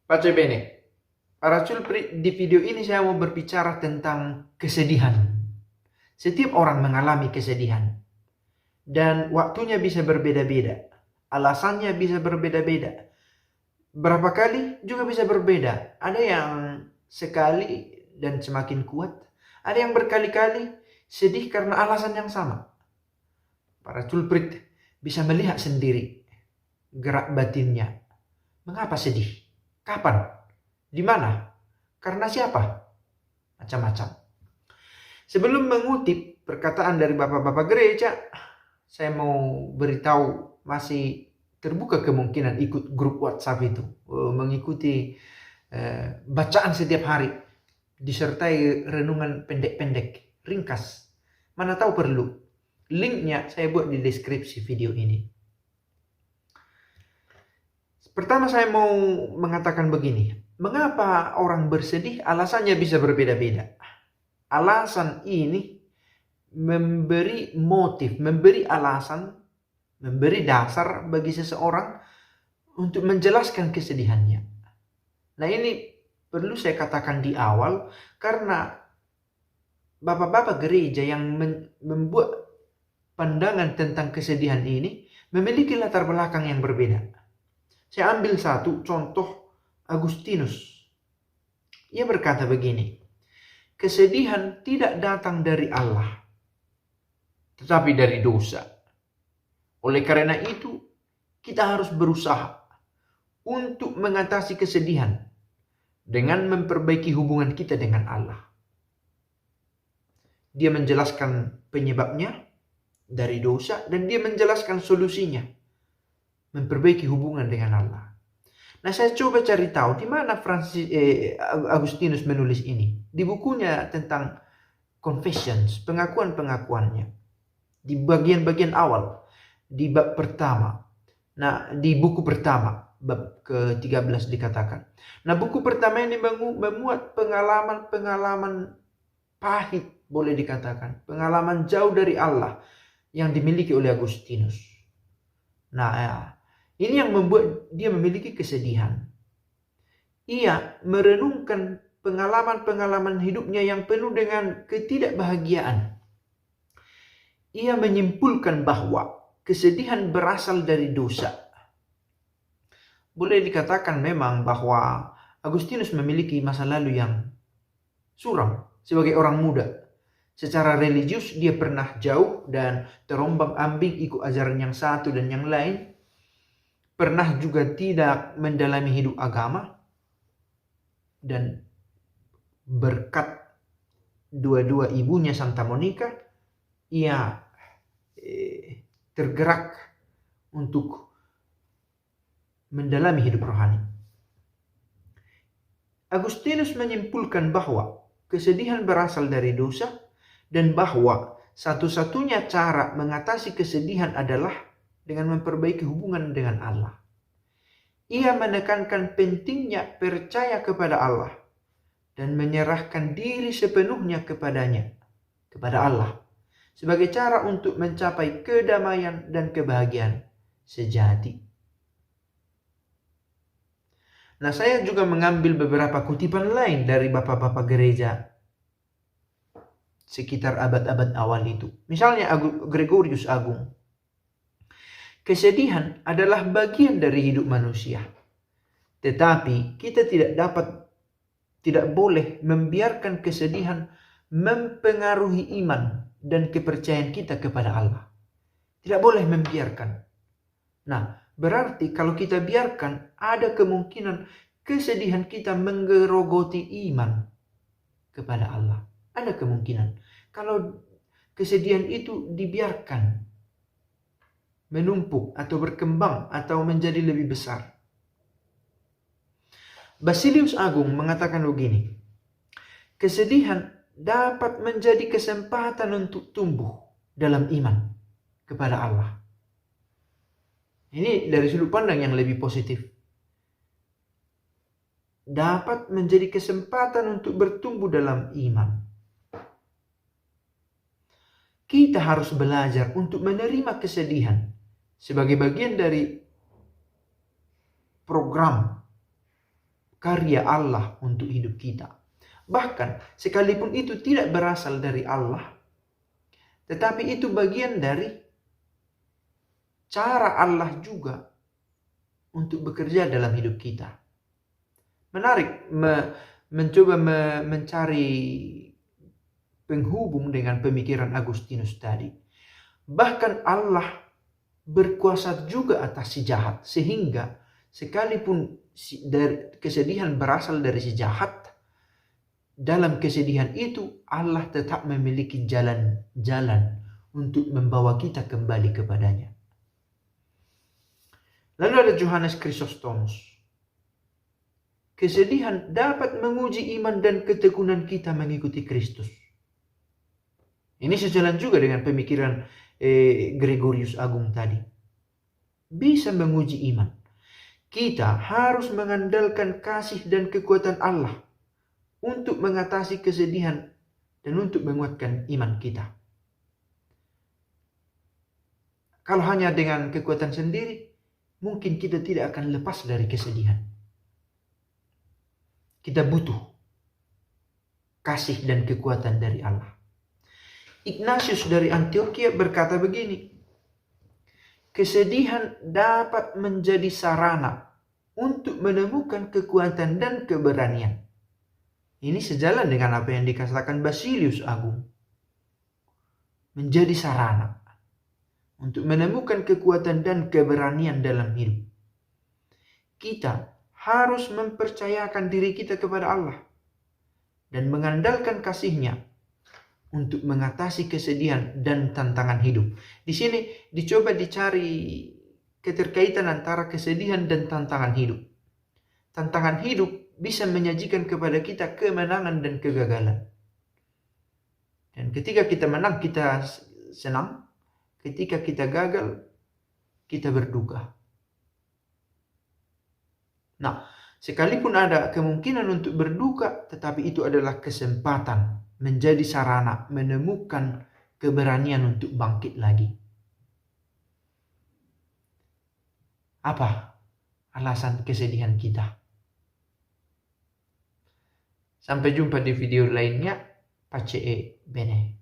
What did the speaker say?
Pace bene, Racul di video ini saya mau berbicara tentang kesedihan. Setiap orang mengalami kesedihan. Dan waktunya bisa berbeda-beda. Alasannya bisa berbeda-beda. Berapa kali juga bisa berbeda. Ada yang sekali dan semakin kuat. Ada yang berkali-kali sedih karena alasan yang sama. Para culprit bisa melihat sendiri gerak batinnya. Mengapa sedih? Kapan? Di mana? Karena siapa? Macam-macam. Sebelum mengutip perkataan dari bapak-bapak gereja, saya mau beritahu masih terbuka kemungkinan ikut grup WhatsApp itu, mengikuti bacaan setiap hari, disertai renungan pendek-pendek, ringkas. Mana tahu perlu. Linknya saya buat di deskripsi video ini. Pertama saya mau mengatakan begini. Mengapa orang bersedih? Alasannya bisa berbeda-beda. Alasan ini memberi motif, memberi alasan, memberi dasar bagi seseorang untuk menjelaskan kesedihannya. Nah ini perlu saya katakan di awal karena bapak-bapak gereja yang membuat pandangan tentang kesedihan ini memiliki latar belakang yang berbeda. Saya ambil satu contoh Agustinus. Ia berkata begini, kesedihan tidak datang dari Allah, tetapi dari dosa. Oleh karena itu, kita harus berusaha untuk mengatasi kesedihan dengan memperbaiki hubungan kita dengan Allah. Dia menjelaskan penyebabnya dari dosa dan dia menjelaskan solusinya, memperbaiki hubungan dengan Allah. Nah, saya coba cari tahu di mana Agustinus menulis ini. Di bukunya tentang Confessions, pengakuan-pengakuannya. Di bagian-bagian awal, di bab pertama. Nah, di buku pertama, bab ke-13 dikatakan. Nah, buku pertama ini memuat pengalaman-pengalaman pahit, boleh dikatakan. Pengalaman jauh dari Allah yang dimiliki oleh Agustinus. Nah, ini yang membuat dia memiliki kesedihan. Ia merenungkan pengalaman-pengalaman hidupnya yang penuh dengan ketidakbahagiaan. Ia menyimpulkan bahwa kesedihan berasal dari dosa. Boleh dikatakan memang bahwa Agustinus memiliki masa lalu yang suram sebagai orang muda. Secara religius dia pernah jauh dan terombang-ambing ikut ajaran yang satu dan yang lain. Pernah juga tidak mendalami hidup agama. Dan berkat dua-dua ibunya Santa Monica, ia tergerak untuk mendalami hidup rohani. Agustinus menyimpulkan bahwa kesedihan berasal dari dosa dan bahwa satu-satunya cara mengatasi kesedihan adalah dengan memperbaiki hubungan dengan Allah. Ia menekankan pentingnya percaya kepada Allah dan menyerahkan diri sepenuhnya kepadanya, kepada Allah, sebagai cara untuk mencapai kedamaian dan kebahagiaan sejati. Nah, saya juga mengambil beberapa kutipan lain dari bapak-bapak gereja sekitar abad-abad awal itu. Misalnya Gregorius Agung. Kesedihan adalah bagian dari hidup manusia. Tetapi kita tidak boleh membiarkan kesedihan mempengaruhi iman dan kepercayaan kita kepada Allah. Tidak boleh membiarkan. Nah, berarti kalau kita biarkan, ada kemungkinan kesedihan kita menggerogoti iman kepada Allah. Ada kemungkinan. Kalau kesedihan itu dibiarkan menumpuk atau berkembang atau menjadi lebih besar. Basilius Agung mengatakan begini, kesedihan dapat menjadi kesempatan untuk tumbuh dalam iman kepada Allah. Ini dari sudut pandang yang lebih positif. Dapat menjadi kesempatan untuk bertumbuh dalam iman. Kita harus belajar untuk menerima kesedihan sebagai bagian dari program karya Allah untuk hidup kita. Bahkan sekalipun itu tidak berasal dari Allah, tetapi itu bagian dari cara Allah juga untuk bekerja dalam hidup kita. Menarik mencoba mencari penghubung dengan pemikiran Agustinus tadi. Bahkan Allah berkuasa juga atas si jahat, sehingga sekalipun kesedihan berasal dari si jahat, dalam kesedihan itu Allah tetap memiliki jalan-jalan untuk membawa kita kembali kepadanya. Lalu ada Johannes Chrysostomus. Kesedihan dapat menguji iman dan ketekunan kita mengikuti Kristus. Ini sejalan juga dengan pemikiran Gregorius Agung tadi. Bisa menguji iman. Kita harus mengandalkan kasih dan kekuatan Allah untuk mengatasi kesedihan dan untuk menguatkan iman kita. Kalau hanya dengan kekuatan sendiri, mungkin kita tidak akan lepas dari kesedihan. Kita butuh kasih dan kekuatan dari Allah. Ignatius dari Antioquia berkata begini, kesedihan dapat menjadi sarana untuk menemukan kekuatan dan keberanian. Ini sejalan dengan apa yang dikatakan Basilius Agung. Menjadi sarana untuk menemukan kekuatan dan keberanian dalam hidup. Kita harus mempercayakan diri kita kepada Allah dan mengandalkan kasih-Nya untuk mengatasi kesedihan dan tantangan hidup. Di sini dicoba dicari keterkaitan antara kesedihan dan tantangan hidup. Tantangan hidup bisa menyajikan kepada kita kemenangan dan kegagalan. Dan ketika kita menang, kita senang. Ketika kita gagal, kita berduka. Nah, sekalipun ada kemungkinan untuk berduka, tetapi itu adalah kesempatan menjadi sarana menemukan keberanian untuk bangkit lagi. Apa alasan kesedihan kita? Sampai jumpa di video lainnya. Pace e bene.